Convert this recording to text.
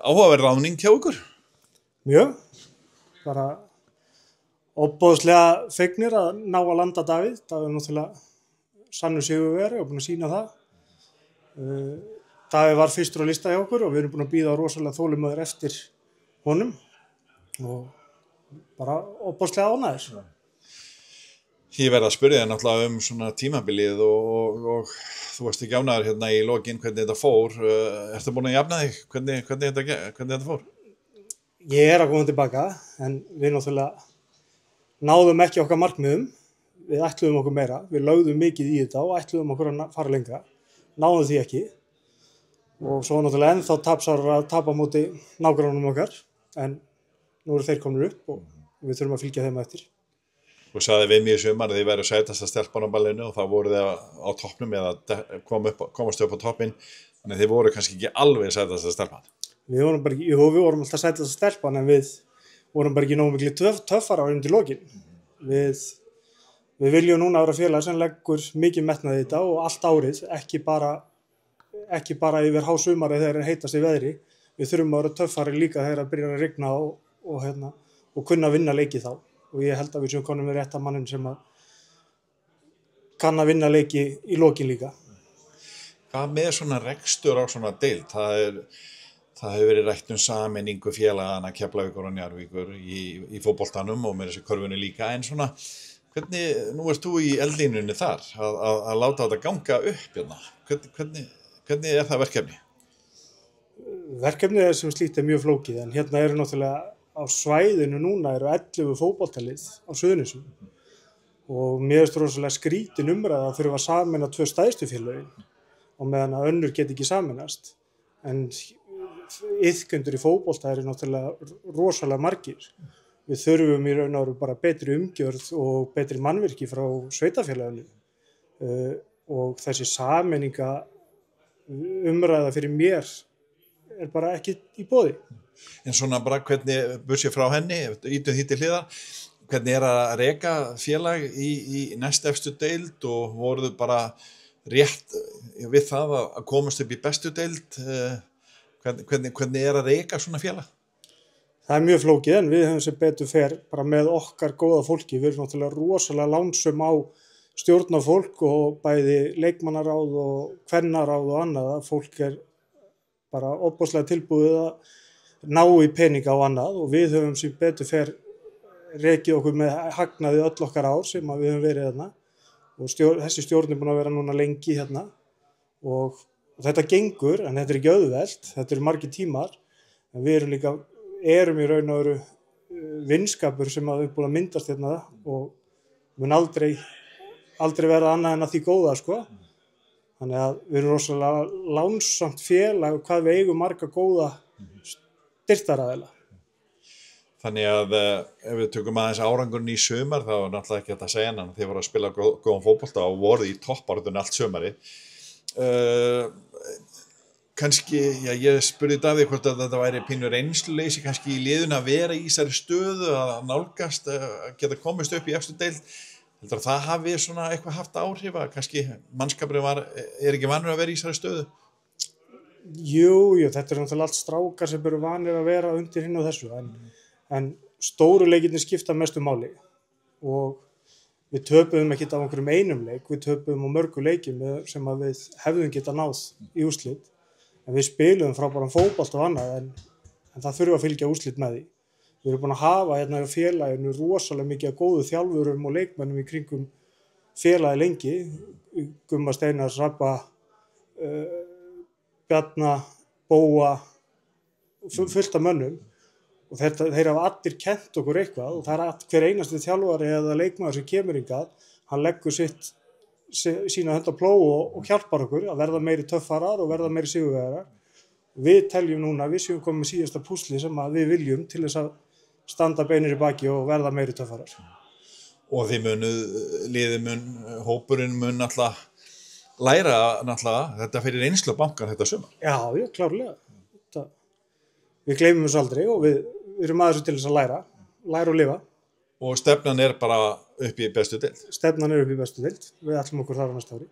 áhugaverð ráðning hjá ykkur? Mjög, bara ofboðslega fegnir að ná að landa Davíð. Það er náttúrulega sannur sigurvegari og búin að sýna það. Davíð var fyrstur á lista hjá okkur og við erum búin að bíða rosalega þolinmóðir eftir honum og bara ofboðslega ánægðir. Ég verð að spyrja þér náttúrulega svona tímabilið og þú varst ekki ánægður hérna í lokin hvernig þetta fór. Ertu búin að jafna þig? Hvernig þetta fór? Ég er að koma tilbaka en við náttúrulega náðum ekki okkar markmiðum. Við ætluðum okkur meira. Við lögðum mikið í þetta og ætluðum okkur að fara lengra. Náðum því ekki. Og svo náttúrulega ennþá tapsárar að tapa móti nágrannum okkar. En nú eru þeir komnir upp og við þurfum að fylgja þeim eftir. Þú sagði við mig í sumar að þið væru sætasta stelpan á ballinu og þá voru þið á toppnum eða komast upp á toppinn. Þannig að þið voru kannski ekki alveg sætasta stelpan. Við vorum bara ekki, við vorum alltaf sætasta stelpan en við vorum bara ekki nógu miklu töffara undir lokin. Við viljum núna vera félag sem leggur mikið metnað í þetta og allt árið, ekki bara yfir hásumari þegar heitast í veðri. Við þurfum að vera töffari líka þegar að byrja að rigna og kunna að vinna leiki þá. Og ég held að við séum konum með rétta mannin sem að kann að vinna leiki í lokin líka. Hvað með svona rekstur á svona deild? Það hefur verið rætt sameiningu félagana Keflavíkur og Njarðvíkur í fótboltanum og með þessi körfunni líka. En svona, nú ert þú í eldlínunni þar að láta þetta ganga upp hérna. Hvernig er það verkefni? Verkefnið sem slíkt mjög flókið en hérna eru náttúrulega á svæðinu núna eru 11 fótboltalið á Suðurnesjum og mér finnst rosalega skrítin umræða að þurfa að sameina 2 stærstu félögin og meðan að önnur get ekki sameinast en iðkendur í fótbolta eru náttúrulega rosalega margir. Við þurfum í raun og veru bara betri umgjörð og betri mannvirki frá sveitarfélaginu og þessi sameininga umræða fyrir mér er bara ekki í boði. En svona bara hvernig, bursið frá henni, ítum því til hliðar, hvernig er að reka félag í næstefstu deild og voruðu bara rétt við það að komast upp í bestu deild? Hvernig er að reka svona félag? Það er mjög flókið en við höfum sem betur fer bara með okkar góða fólki. Við erum náttúrulega rosalega lánsöm á stjórnarfólk og bæði leikmannaráð og kvennaráð og annað. Fólk er bara ofboðslega tilbúið að ná í peninga og annað og við höfum sem betur fer rekið okkur með hagnaði öll okkar ár sem við höfum verið hérna og þessi stjórn er búin að vera núna lengi hérna og þetta gengur en þetta er ekki auðvelt, þetta eru margir tímar en við erum í raun og veru vinskapur sem er búin að myndast hérna og mun aldrei verða annað en að því góða sko. Þannig að við erum rosalega lánsamt félag og hvað við eigum marga góða styrktaraðila. Þannig að ef við tökum aðeins árangurinn í sumar þá er náttúrulega ekki hægt að segja en þið voru að spila góðan fótbolta og voru í toppbaráttunni allt sumari. Kannski, ég spurði Davíð hvort að þetta væri pínu reynsluleysi kannski í liðinu að vera í þessari stöðu að nálgast, að geta komist upp í efstu deild. Heldur að það hafi svona eitthvað haft áhrif að kannski mannskapurinn er ekki vanur að vera í þessari stöðu? Jú, þetta er náttúrulega allt strákar sem eru vanir að vera undir hinn og þessu en stóru leikirnir skipta mestu máli og við töpuðum ekkert á einhverjum einum leik, við töpuðum á mörgu leikjum sem að við hefðum geta náð í úrslit en við spiluðum frábæran fótbolta og annað en það þurfa að fylgja úrslit með því. Við erum búin að hafa hérna í félaginu rosalega mikið af góðu þjálfurum og leikmennum í kringum félagi lengi, Gumma Steinars, Rabba, Bjarna, Bóa, fullt af mönnum og þeir hafa allir kennt okkur eitthvað og það er hver einasti þjálfari eða leikmaður sem kemur hingað, hann leggur sína hönd á plóg og hjálpar okkur að verða meiri töffarar og verða meiri sigurvegarar. Við teljum núna, við séum komið með síðasta púsli sem að við viljum til þess að standa beinir í baki og verða meiri töffarar. Og hópurinn mun náttúrulega læra náttúrulega þetta fyrir reynslu bankan þetta sumar. Já, klárlega. Við gleymum þessu aldrei og við erum að þessu til þess að læra og lifa. Og stefnan er bara upp í bestu deild? Stefnan er upp í bestu deild. Við ætlum okkur þar á næsta ári.